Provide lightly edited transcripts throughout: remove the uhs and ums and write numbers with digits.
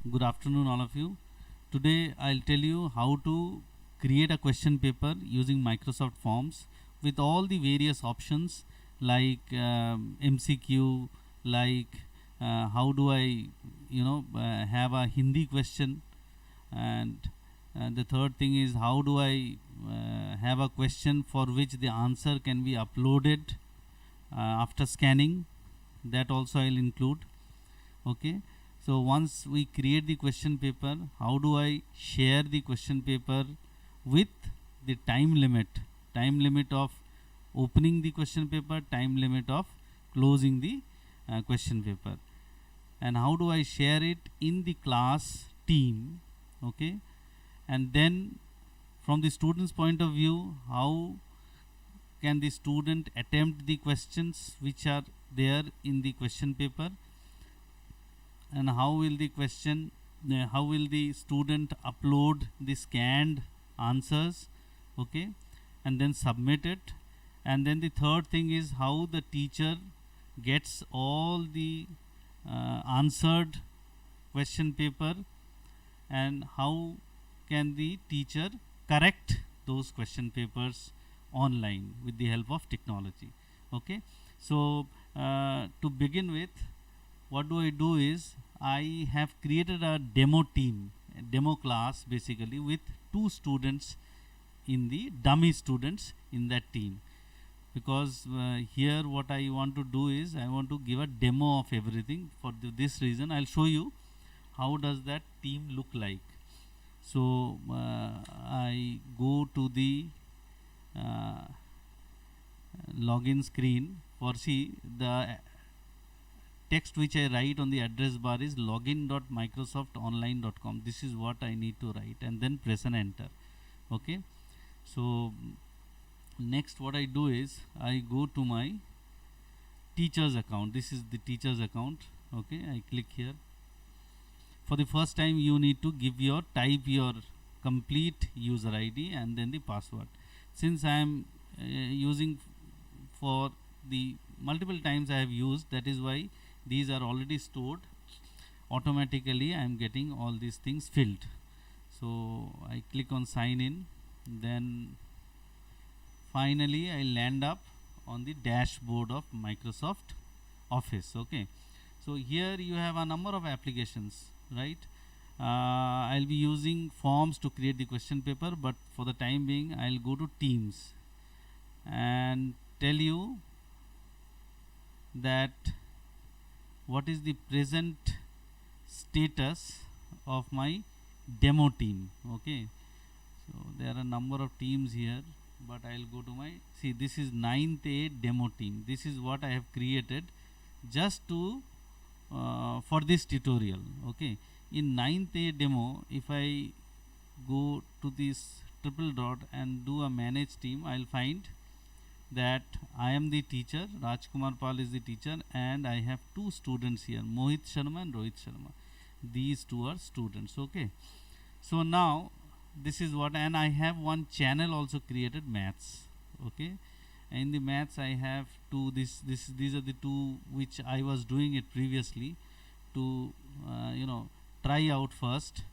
Good afternoon, all of you. Today, I'll tell you how to create a question paper using Microsoft Forms with all the various options like MCQ, like how do I, have a Hindi question, and the third thing is how do I have a question for which the answer can be uploaded after scanning. That also I'll include. Okay, so once we create the question paper, how do I share the question paper with the time limit of opening the question paper, time limit of closing the question paper, and how do I share it in the class team. Okay, and then from the student's point of view, how can the student attempt the questions which are there in the question paper, and how will the student upload the scanned answers. Okay, and then submit it. And then the third thing is how the teacher gets all the answered question paper, and how can the teacher correct those question papers online with the help of technology. Okay, so to begin with, what do I do is I have created a demo team, a demo class basically, with two students in the dummy students in that team, because here what I want to do is I want to give a demo of everything. For this reason, I'll show you how does that team look like. So I go to the uh, login screen. For see, the text which I write on the address bar is login.microsoftonline.com. This is what I need to write, and then press and enter. Okay, so next what I do is I go to my teacher's account. This is the teacher's account. Okay, I click here. For the first time, you need to type your complete user ID and then the password. Since I am using for the multiple times I have used, that is why these are already stored automatically. I am getting all these things filled. So I click on sign in, then finally I land up on the dashboard of Microsoft Office. Okay, so here you have a number of applications, right? I'll be using Forms to create the question paper, but for the time being I'll go to Teams and tell you that what is the present status of my demo team. Okay, so there are a number of teams here, but I'll go to my, see, this is 9th A demo team. This is what I have created just to for this tutorial. Okay, in 9th A demo, if I go to this triple dot and do a manage team, I'll find that I am the teacher, Rajkumar Pal is the teacher, and I have two students here, Mohit Sharma and Rohit Sharma. These two are students. Okay, so now this is what, and I have one channel also created, maths. Okay, in the maths I have two, these are the two which I was doing it previously to try out first.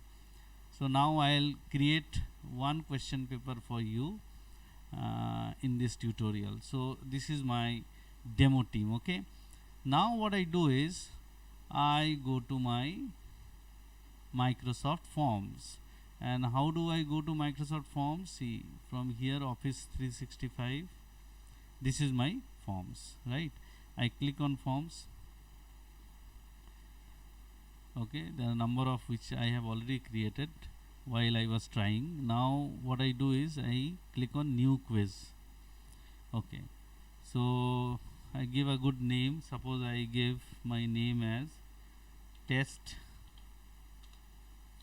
So now I'll create one question paper for you in this tutorial. So this is my demo team. Okay, now what I do is I go to my Microsoft Forms. And how do I go to Microsoft Forms? See, from here, Office 365, this is my forms, right? I click on forms. Okay, there are a number of which I have already created while I was trying. Now what I do is I click on new quiz. Okay, so I give a good name. Suppose I give my name as test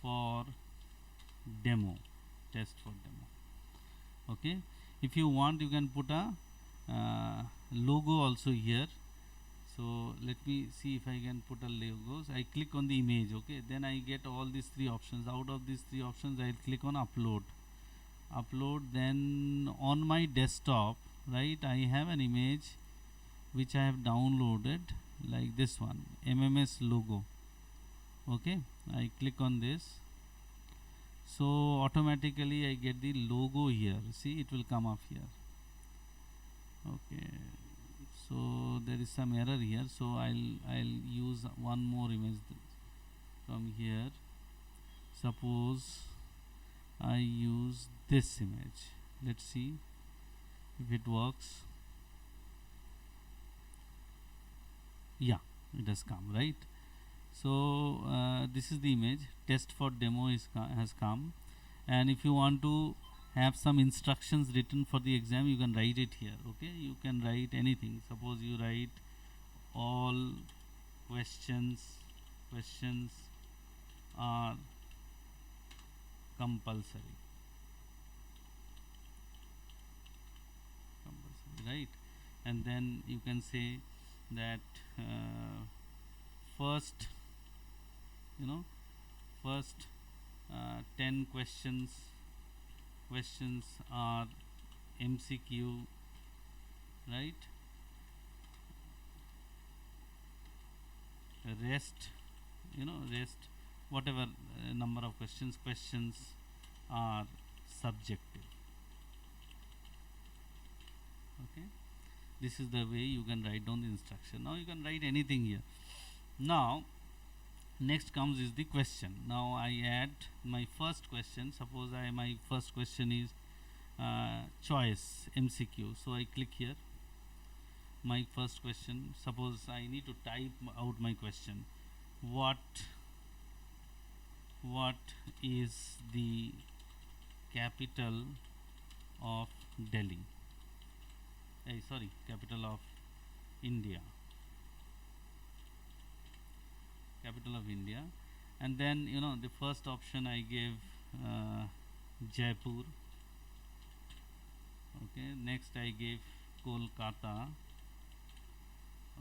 for demo. Okay, if you want, you can put a logo also here. So let me see if I can put a logos. I click on the image. Okay, then I get all these three options. Out of these three options, I'll click on upload. Then on my desktop, right, I have an image which I have downloaded, like this one, MMS logo. Okay, I click on this, so automatically I get the logo here. See, it will come up here. Okay, so there is some error here, so I'll use one more image from here. Suppose I use this image. Let's see if it works. Yeah, it has come, right? So this is the image. Test for demo has come, and if you want to have some instructions written for the exam, you can write it here. Okay, you can write anything. Suppose you write all questions are compulsory, right? And then you can say that first, you know, first 10 questions are MCQ, right? Rest, rest, whatever number of questions are subjective. Okay, this is the way you can write down the instruction. Now you can write anything here. Now next comes is the question. Now I add my first question. Suppose my first question is choice MCQ, so I click here. My first question, suppose I need to type out my question. What is the capital of Delhi? Sorry, capital of India. Capital of India. And then the first option I gave Jaipur. Okay, next I gave Kolkata.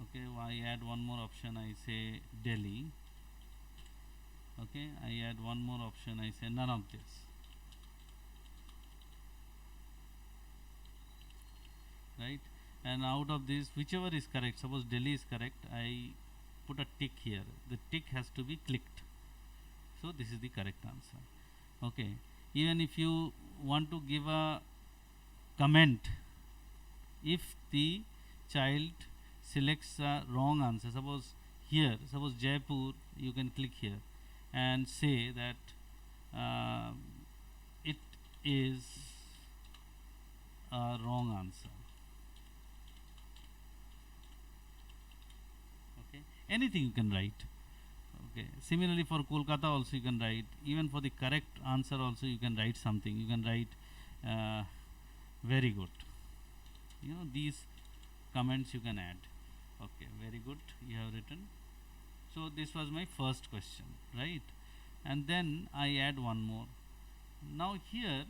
Okay, I add one more option, I say Delhi. Okay, I add one more option, I say none of this. Right, and out of this, whichever is correct, suppose Delhi is correct, I put a tick here. The tick has to be clicked, so this is the correct answer. Okay, even if you want to give a comment, if the child selects a wrong answer, suppose Jaipur, you can click here and say that it is a wrong answer. Okay, anything you can write. Okay, similarly for Kolkata also you can write. Even for the correct answer also you can write something. You can write very good. These comments you can add. Okay, very good, you have written. So this was my first question, right? And then I add one more. Now here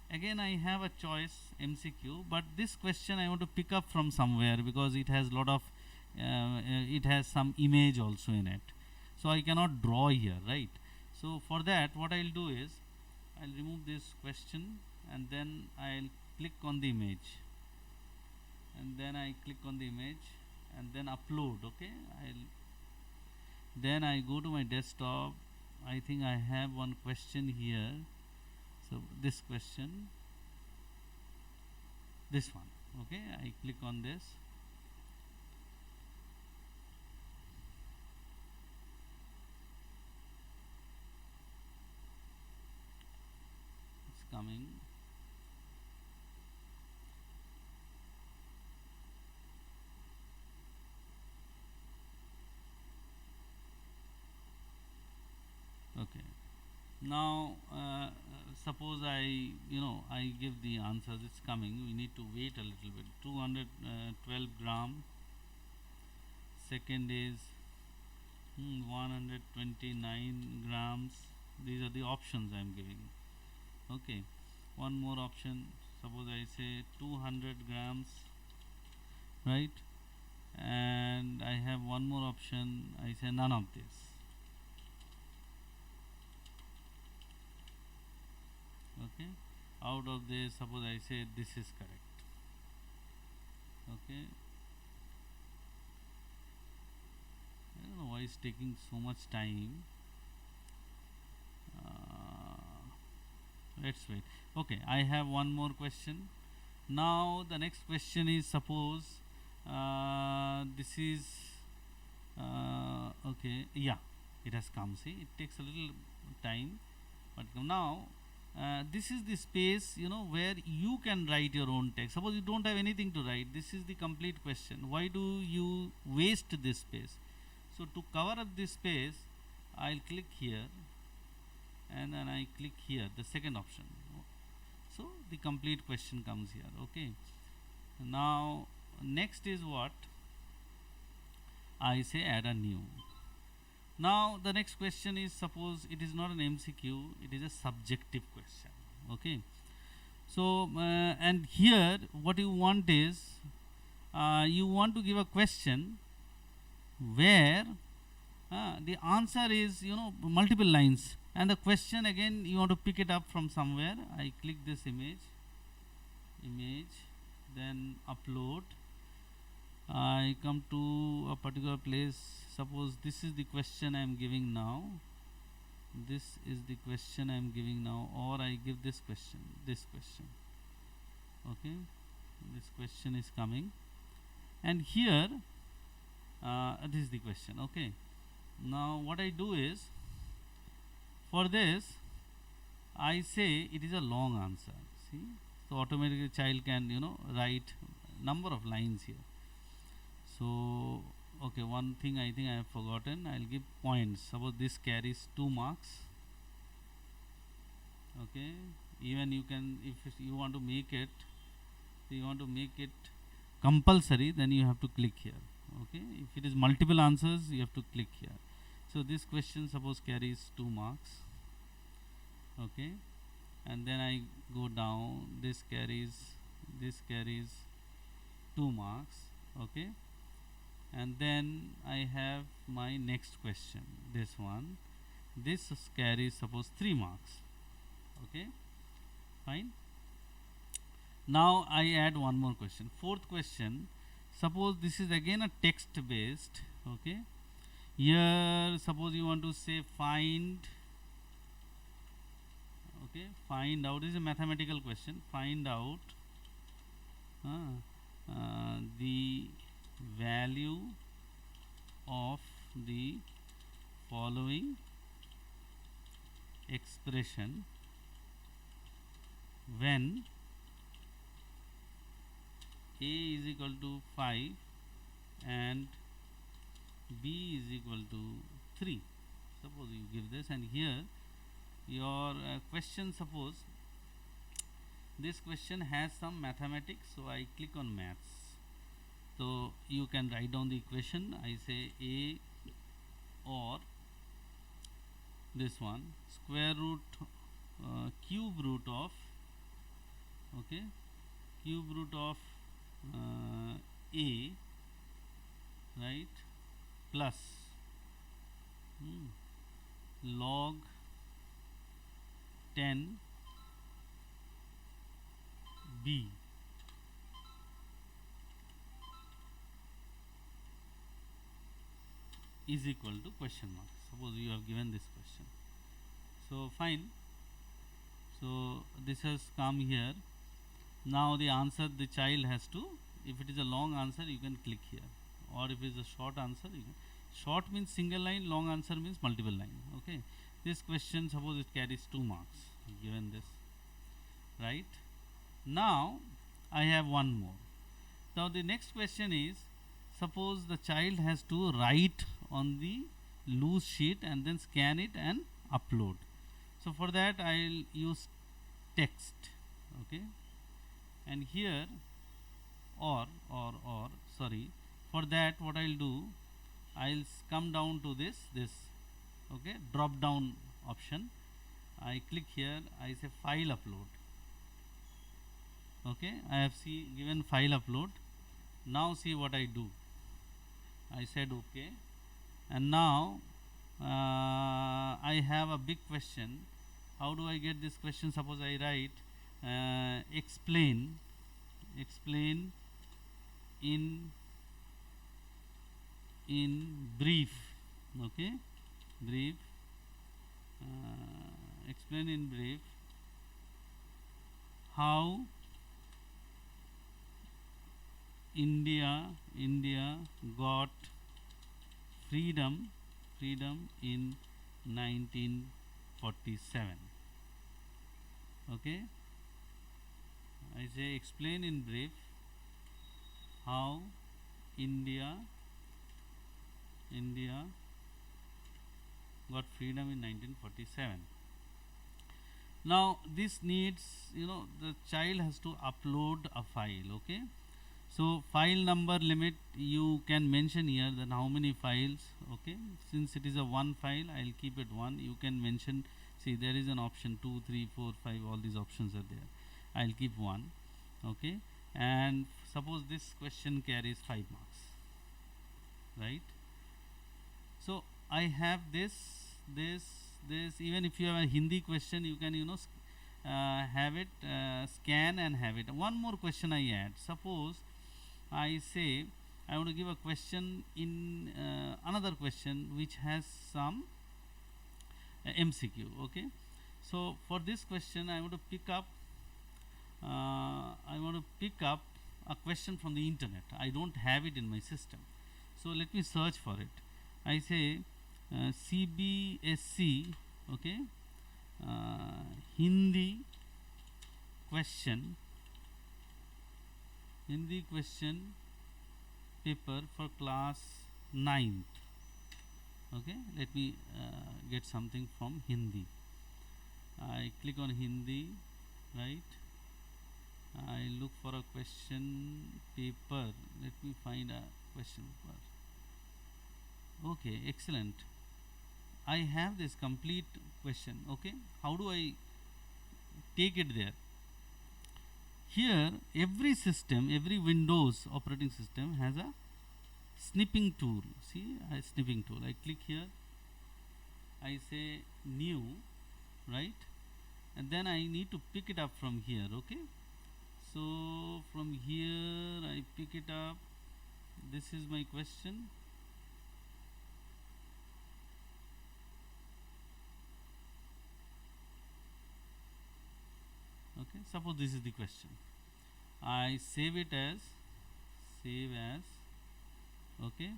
again I have a choice MCQ, but this question I want to pick up from somewhere because it has lot of it has some image also in it, so I cannot draw here, right? So for that what I'll do is I'll remove this question and then I'll click on the image, and then I click on the image and then upload. Okay, then I go to my desktop. I think I have one question here, so this question, this one. Okay, I click on this. It's coming. Okay, now suppose I give the answers. It's coming. We need to wait a little bit. 212 gram. Second is 129 grams. These are the options I am giving. Okay, one more option. Suppose I say 200 grams, right? And I have one more option. I say none of this. Okay, out of this, suppose I say this is correct. Okay, I don't know why it's taking so much time. let's wait. Okay, I have one more question. Now the next question is, suppose this is okay, yeah, it has come. See, it takes a little time, but now this is the space, where you can write your own text. Suppose you don't have anything to write, this is the complete question. Why do you waste this space? So to cover up this space, I'll click here, and then I click here, the second option. So the complete question comes here. Okay, now next is what I say, add a new. Now the next question is, suppose it is not an MCQ, it is a subjective question. Okay, so and here what you want is, you want to give a question where the answer is multiple lines, and the question again you want to pick it up from somewhere. I click this image, then upload. I come to a particular place. Suppose this is the question I am giving now, this is the question I am giving now, or I give this question. Okay, this question is coming, and here this is the question. Okay, now what I do is, for this I say it is a long answer. See, so automatically child can write number of lines here. So okay, one thing I think I have forgotten, I'll give points. Suppose this carries 2 marks. Okay, even you can, if you want to make it compulsory, then you have to click here. Okay, if it is multiple answers, you have to click here. So this question suppose carries 2 marks. Okay, and then I go down, this carries 2 marks. Okay, and then I have my next question, this one. This carries suppose 3 marks. Okay, fine. Now I add one more question, fourth question. Suppose this is again a text based. Okay, here suppose you want to say find. Okay, find out, this is a mathematical question. Find out the value of the following expression when a is equal to 5 and b is equal to 3. Suppose you give this, and here your question, suppose this question has some mathematics, so I click on maths. So you can write down the equation. I say a, or this one, square root cube root of, okay, cube root of a, right, plus log 10 b is equal to question mark. Suppose you have given this question. So fine, so this has come here. Now the answer the child has to, if it is a long answer you can click here, or if it is a short answer you can, short means single line, long answer means multiple line. Okay, this question suppose it carries 2 marks, given this, right? Now I have one more. Now the next question is, suppose the child has to write on the loose sheet and then scan it and upload. So for that I'll use text. Okay, and here or sorry, for that what I'll do, I'll come down to this okay, drop down option. I click here, I say file upload. Okay, I have given file upload. Now see what I do. I said okay, and now I have a big question. How do I get this question? Suppose I write explain in brief. Okay, brief explain in brief how India got freedom in 1947. Okay, I say explain in brief how India got freedom in 1947. Now this needs, the child has to upload a file. Okay, so file number limit you can mention here, then how many files. Okay, since it is a one file, I'll keep it one. You can mention, see there is an option 2 3 4 5, all these options are there. I'll keep one. Okay, and suppose this question carries 5 marks, right? So I have this, even if you have a Hindi question, you can have it, scan and have it. One more question I add. Suppose I say I want to give a question in another question which has some MCQ. Okay, so for this question I want to pick up a question from the internet. I don't have it in my system, so let me search for it. I say CBSC, okay, Hindi question paper for class 9th. Okay, let me get something from Hindi. I click on Hindi, right? I look for a question paper. Let me find a question paper. Okay, excellent. I have this complete question. Okay, how do I take it there? Here every Windows operating system has a snipping tool. See, a snipping tool. I click here, I say new, right? And then I need to pick it up from here. Okay, so from here I pick it up. This is my question. Okay, suppose this is the question. I save it as okay,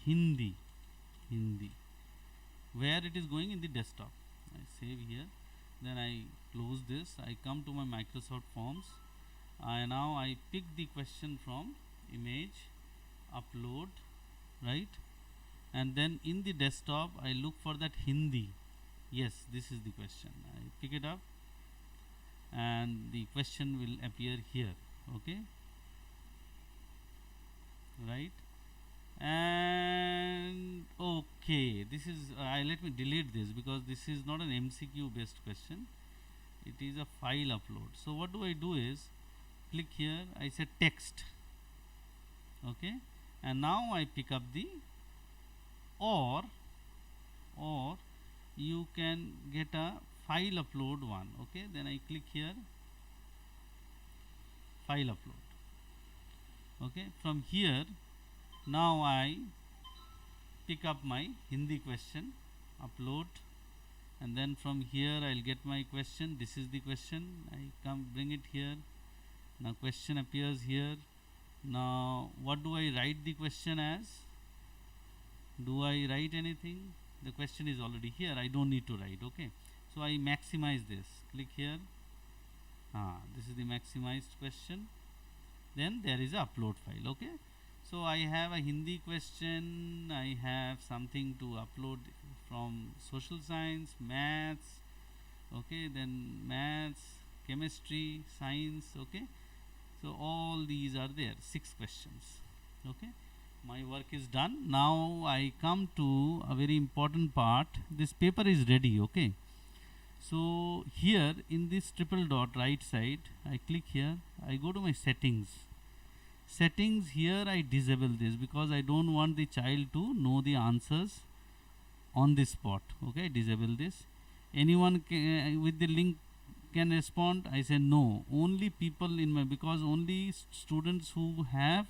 Hindi, where it is going in the desktop. I save here, then I close this. I come to my Microsoft Forms. Now I pick the question from image, upload, right? And then in the desktop I look for that Hindi. Yes, this is the question. I pick it up and the question will appear here. Okay, right? And okay, this is let me delete this because this is not an MCQ based question, it is a file upload. So what do I do is click here, I say text. Okay, and now I pick up the or you can get a file upload one. Okay, then I click here, file upload. Okay, from here now I pick up my Hindi question, upload, and then from here I'll get my question. This is the question. I come bring it here. Now question appears here. Now what do I write the question as? Do I write anything? The question is already here, I don't need to write. Okay, so I maximize this. Click here. This is the maximized question. Then there is a upload file. Okay, so I have a Hindi question, I have something to upload from social science, maths, okay, then maths, chemistry, science. Okay, so all these are there, 6 questions. Okay, my work is done. Now I come to a very important part. This paper is ready. Okay, so here in this triple dot right side I click here, I go to my settings. Here I disable this because I don't want the child to know the answers on the spot. Okay, disable this. Anyone with the link can respond. I say no, only people in my, because only students who have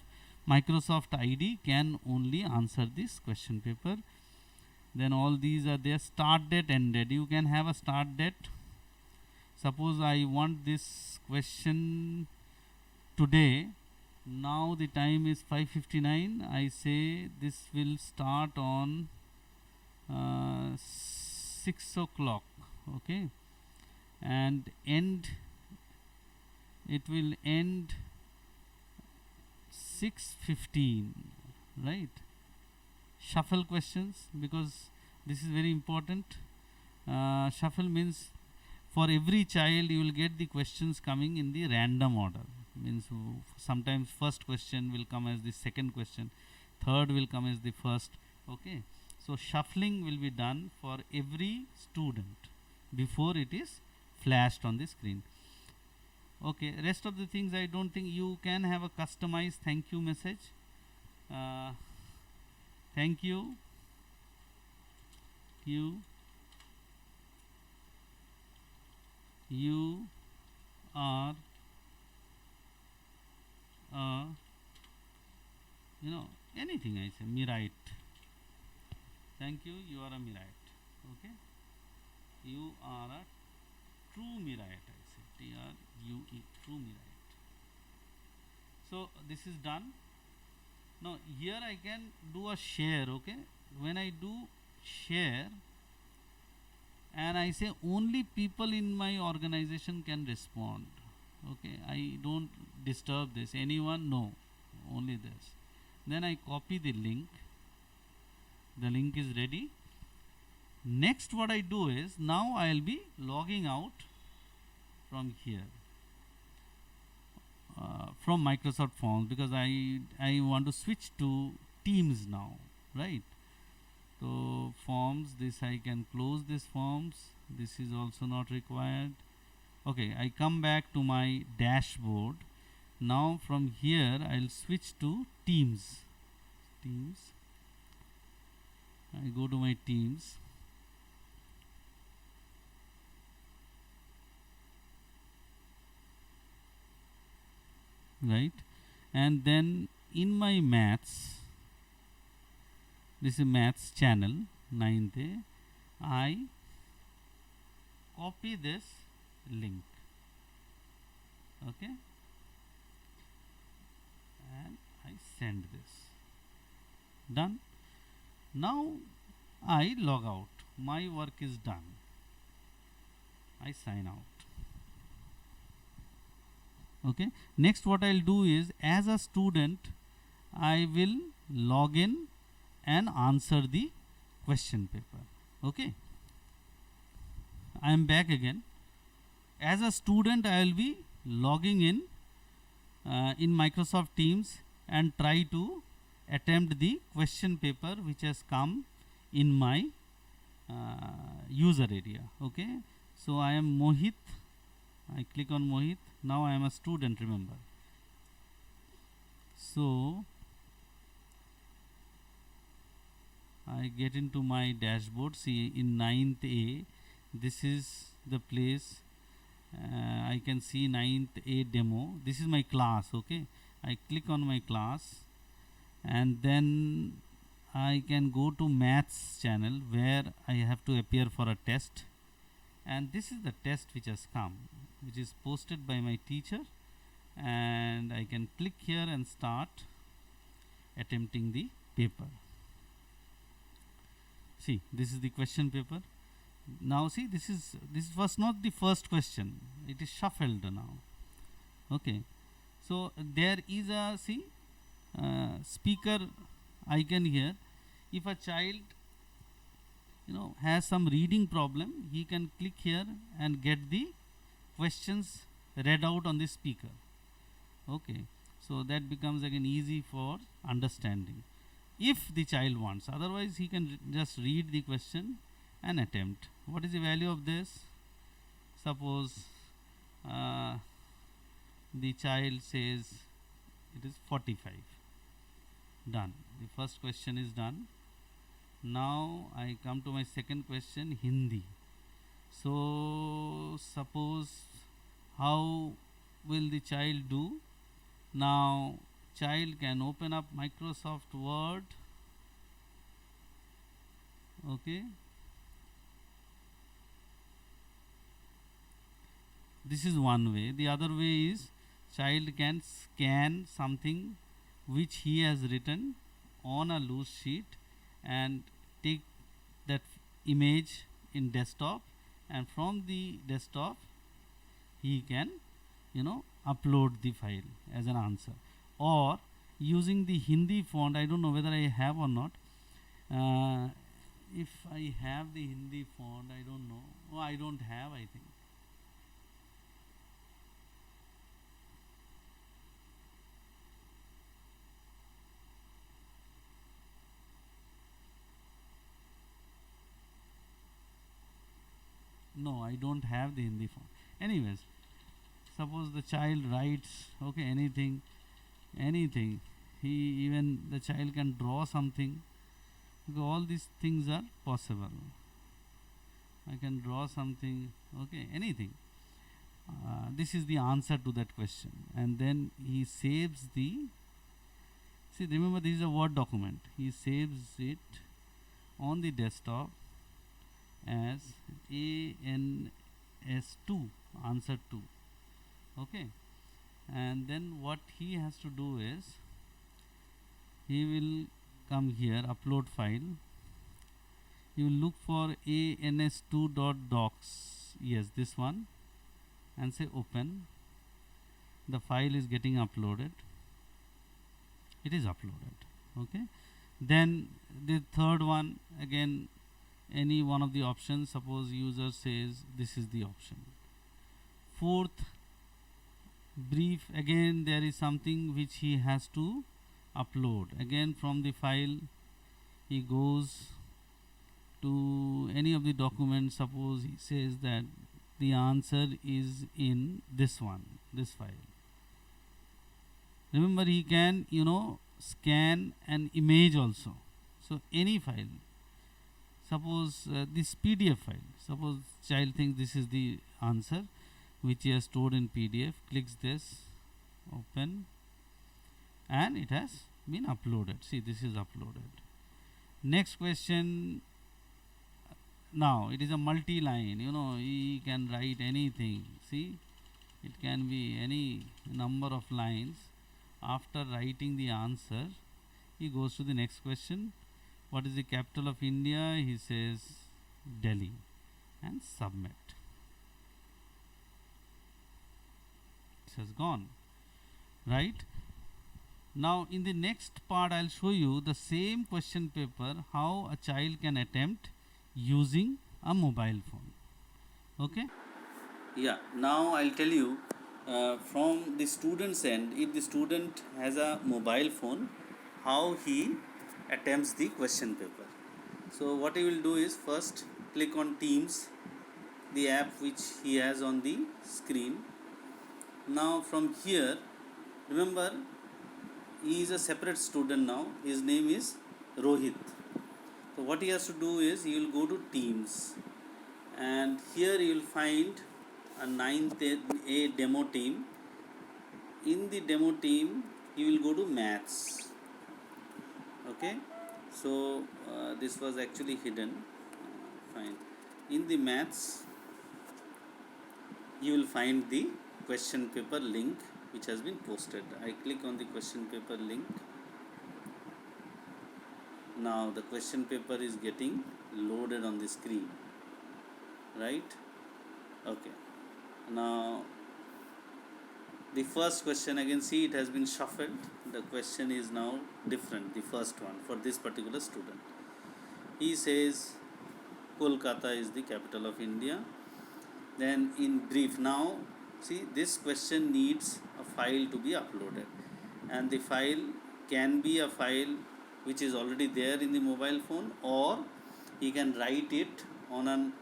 Microsoft ID can only answer this question paper. then all these are there. Start date, end date, you can have a start date. Suppose I want this question today, now the time is 5:59. I say this will start on 6 o'clock, okay, and end, it will end 6:15, right? Shuffle questions, because this is very important. Shuffle means for every child you will get the questions coming in the random order, means sometimes first question will come as the second question, third will come as the first, okay. So shuffling will be done for every student before it is flashed on the screen. Okay, rest of the things I don't think. You can have a customized thank you message. Thank you, you are anything I say, Mirite. Thank you, you are a Mirite. Okay, you are a true Mirite, I say, TRUE, true Mirite. So this is done. Now here I can do a share, okay. When I do share and I say only people in my organization can respond, okay, I don't disturb this, anyone, no, only this. Then I copy the link is ready. Next what I do is, now I will be logging out from here, from Microsoft Forms, because I want to switch to Teams now, right? So forms, this I can close this forms, this is also not required. Okay, I come back to my dashboard. Now from here I'll switch to Teams. I go to my Teams. Right, and then in my maths, this is maths channel 9th A, I copy this link, okay, and I send this. Done. Now I log out, my work is done, I sign out. Okay, next what I'll do is, as a student I will log in and answer the question paper. Okay, I am back again. As a student I will be logging in Microsoft Teams and try to attempt the question paper which has come in my user area. Okay, so I am Mohit, I click on Mohit. Now I am a student, remember. So I get into my dashboard. See, in 9th A, this is the place. I can see 9th A demo. This is my class, okay. I click on my class and then I can go to maths channel where I have to appear for a test, and this is the test which has come, which is posted by my teacher, and I can click here and start attempting the paper. See, this is the question paper. Now see, this was not the first question, it is shuffled now. Okay, so there is a speaker icon here. If a child has some reading problem, he can click here and get the questions read out on the speaker. Okay, so that becomes again easy for understanding if the child wants. Otherwise he can just read the question and attempt. What is the value of this? Suppose the child says it is 45. Done. The first question is done. Now I come to my second question, Hindi. So suppose, how will the child do? Now child can open up Microsoft Word. Okay, this is one way. The other way is child can scan something which he has written on a loose sheet and take that image in desktop, and from the desktop he can, upload the file as an answer. Or using the Hindi font, I don't know whether I have or not. uh, if I have the Hindi font, I don't know. Oh, I don't have, I think. No, I don't have the Hindi font. Anyways, suppose the child writes, okay, anything, he, even the child can draw something. Okay, all these things are possible. I can draw something, okay, anything. This is the answer to that question, and then he saves the, see, remember, this is a Word document. He saves it on the desktop as ANS2, answer 2. Okay, and then what he has to do is he will come here, upload file. You will look for ans2.docs, yes, this one, and say open. The file is getting uploaded. It is uploaded. Okay, then the third one, again, any one of the options. Suppose user says this is the option. Fourth, brief, again there is something which he has to upload. Again, from the file he goes to any of the documents. Suppose he says that the answer is in this one, this file. Remember, he can, scan an image also. So any file, suppose this PDF file, suppose child thinks this is the answer which he has stored in PDF, clicks this, open, and it has been uploaded. See, this is uploaded. Next question. Now it is a multi-line, he can write anything. See, it can be any number of lines. After writing the answer, he goes to the next question. What is the capital of India? He says Delhi, and submit. It has gone, right? Now in the next part I'll show you the same question paper, how a child can attempt using a mobile phone. Okay, yeah, now I'll tell you from the student's end, if the student has a mobile phone, how he attempts the question paper. So what he will do is, first click on Teams, the app which he has on the screen. Now from here, remember, he is a separate student now. His name is Rohit. So what he has to do is, he will go to Teams, and here you will find a 9th A demo team. In the demo team, you will go to Maths. Okay, so this was actually hidden. Fine. In the Maths, you will find the question paper link which has been posted. I click on the question paper link. Now the question paper is getting loaded on the screen, right? Okay, now the first question, again, see, it has been shuffled. The question is now different, the first one, for this particular student. He says Kolkata is the capital of India. Then in brief, now see, this question needs a file to be uploaded, and the file can be a file which is already there in the mobile phone, or he can write it on a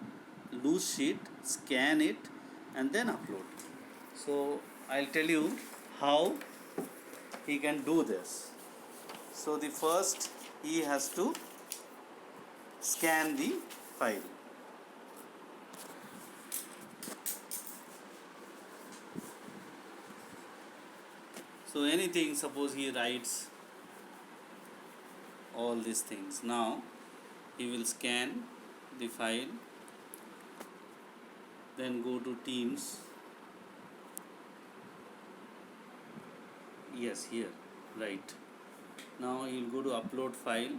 loose sheet, scan it, and then upload. So I'll tell you how he can do this. So the first, he has to scan the file. So anything, suppose he writes all these things. Now he will scan the file, then go to Teams. Yes, here, right. Now he will go to upload file,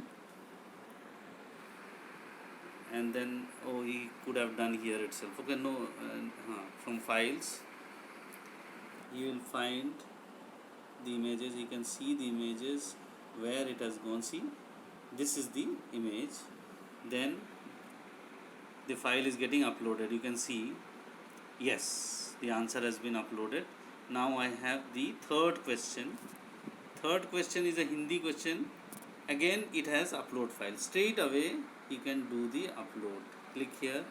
and then, oh, he could have done here itself. Okay, no, from files you will find the images. You can see the images where it has gone. See, this is the image, then the file is getting uploaded. You can see, yes, the answer has been uploaded. Now I have the third question. Third question is a Hindi question. Again it has upload file. Straight away you can do the upload. Click here,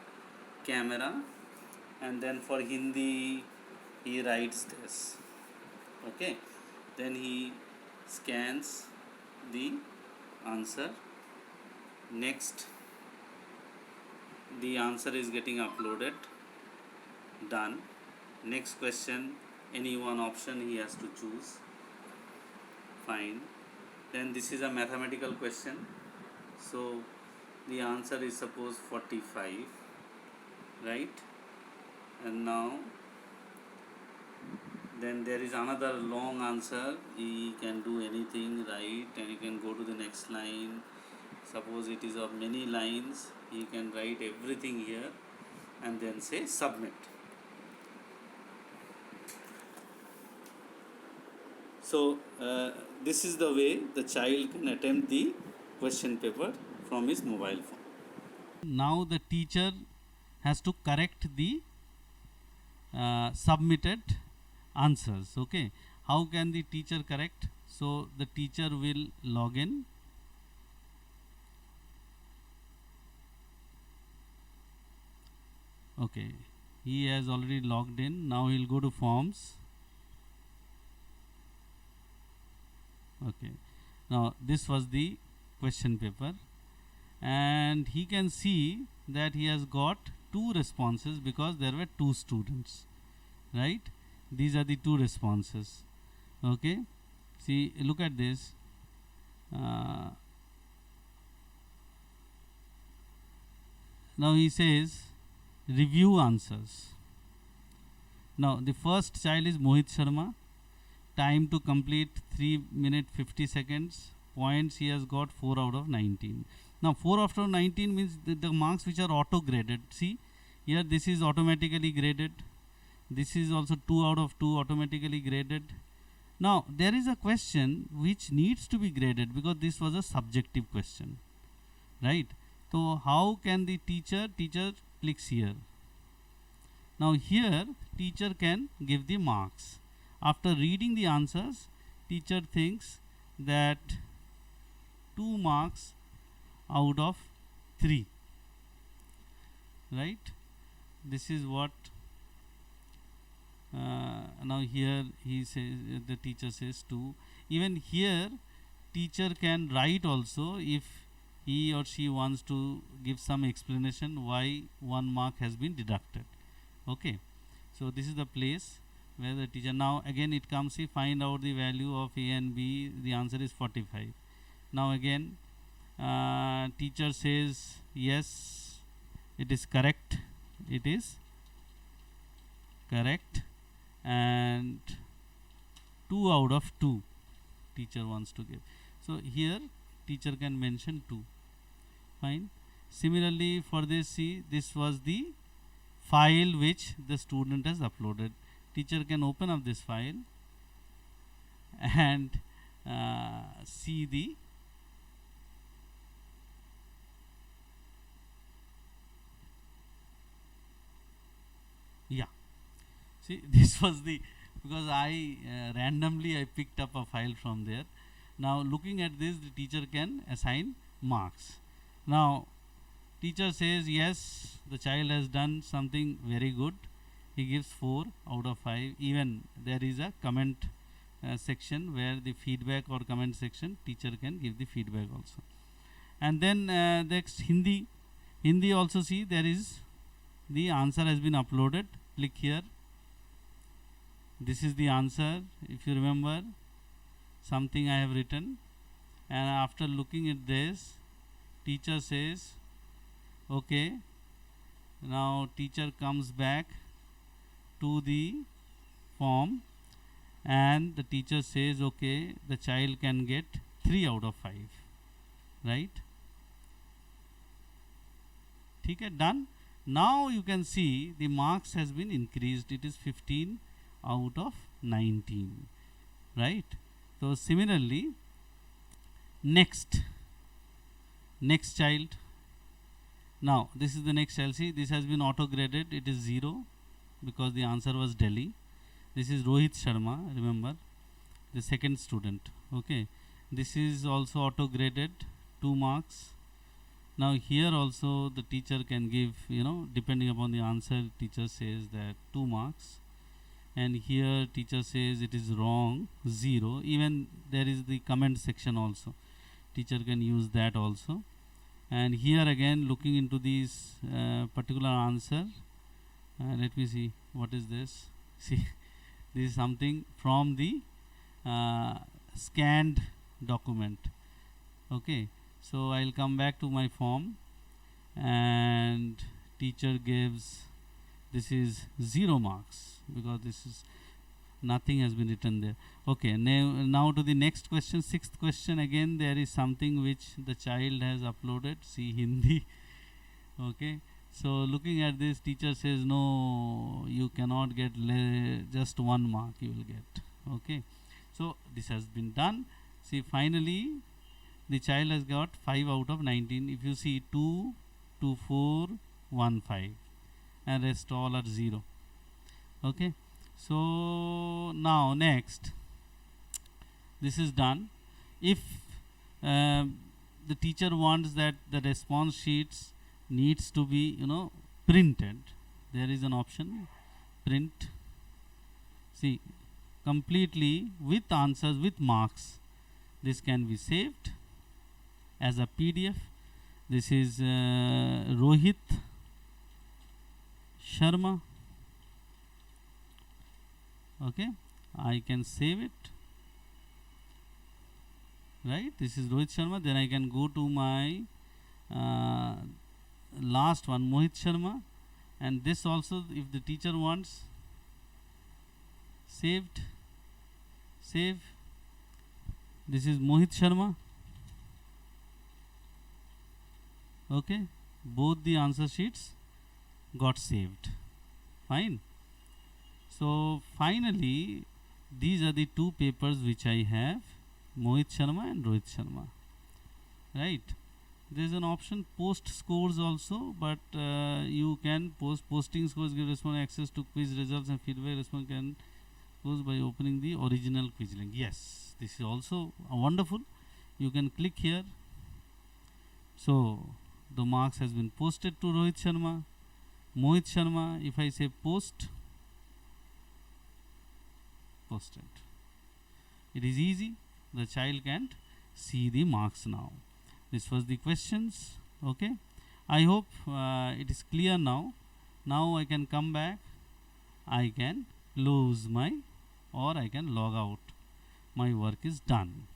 camera, and then for Hindi he writes this. Okay, then he scans the answer. Next, the answer is getting uploaded. Done. Next question, any one option he has to choose. Fine. Then this is a mathematical question, so the answer is suppose 45, right? And now then there is another long answer. He can do anything, right? And you can go to the next line. Suppose it is of many lines, you can write everything here and then say submit. So this is the way the child can attempt the question paper from his mobile phone. Now the teacher has to correct the submitted answers. Okay, how can the teacher correct? So the teacher will log in. Okay, he has already logged in. Now he will go to forms. Okay, now this was the question paper, and he can see that he has got two responses because there were two students, right? These are the two responses. Okay, see, look at this. Now he says review answers. Now the first child is Mohit Sharma. Time to complete 3 minutes 50 seconds. Points he has got 4 out of 19. Now 4 out of 19 means the marks which are auto graded. See here, this is automatically graded. This is also 2 out of 2 automatically graded. Now there is a question which needs to be graded because this was a subjective question, right? So how can the teacher clicks here. Now here teacher can give the marks. After reading the answers, teacher thinks that 2 marks out of 3, right? This is what now here he says, the teacher says 2. Even here teacher can write also if he or she wants to give some explanation why 1 mark has been deducted. Okay, so this is the place where the teacher, now again it comes, see, find out the value of A and B. The answer is 45. Now again teacher says yes, it is correct, it is correct, and 2 out of 2 teacher wants to give. So here teacher can mention 2. Fine. Similarly for this, see, this was the file which the student has uploaded. Teacher can open up this file and see the see, this was the, because I randomly I picked up a file from there. Now looking at this, the teacher can assign marks. Now teacher says yes, the child has done something very good, he gives 4 out of 5. Even there is a comment section where the feedback or comment section, teacher can give the feedback also. And then next Hindi also, see, there is the answer has been uploaded. Click here, this is the answer. If you remember, something I have written, and after looking at this, teacher says okay. Now teacher comes back to the form and the teacher says okay, the child can get 3 out of 5, right? ठीक है, done. Now you can see the marks has been increased. It is 15 out of 19, right? So similarly, next child. Now this is the next child. See, this has been auto graded. It is 0 because the answer was Delhi. This is Rohit Sharma, remember, the second student. Okay, this is also auto graded, 2 marks. Now here also the teacher can give, depending upon the answer, teacher says that 2 marks, and here teacher says it is wrong, 0. Even there is the comment section also, teacher can use that also. And here again, looking into this particular answer, let me see what is this. See, this is something from the scanned document. Okay, so I'll come back to my form and teacher gives, this is 0 marks because this is nothing has been written there. Okay, now to the next question, 6th question. Again there is something which the child has uploaded. See, Hindi. Okay, so looking at this, teacher says no, you cannot get just 1 mark you will get. Okay, so this has been done. See, finally the child has got 5 out of 19. If you see 2, 2, 4, 1, 5, and rest all are 0. Okay, so now next, this is done. If the teacher wants that the response sheets needs to be printed, there is an option, print. See, completely with answers, with marks. This can be saved as a PDF. This is Rohit Sharma. Okay, I can save it, right? This is Rohit Sharma. Then I can go to my last one, Mohit Sharma, and this also, if the teacher wants, saved, save. This is Mohit Sharma. Okay, both the answer sheets got saved. Fine. So finally, these are the 2 papers which I have, Mohit Sharma and Rohit Sharma, right? There is an option post scores also, but you can posting scores give respondent access to quiz results and feedback. Respondent can post by opening the original quiz link. Yes, this is also wonderful. You can click here. So the marks has been posted to Rohit Sharma. Mohit Sharma, if I say posted, it is easy. The child can see the marks now. This was the questions. Okay, I hope it is clear now. Now I can come back, I can close my, or I can log out. My work is done.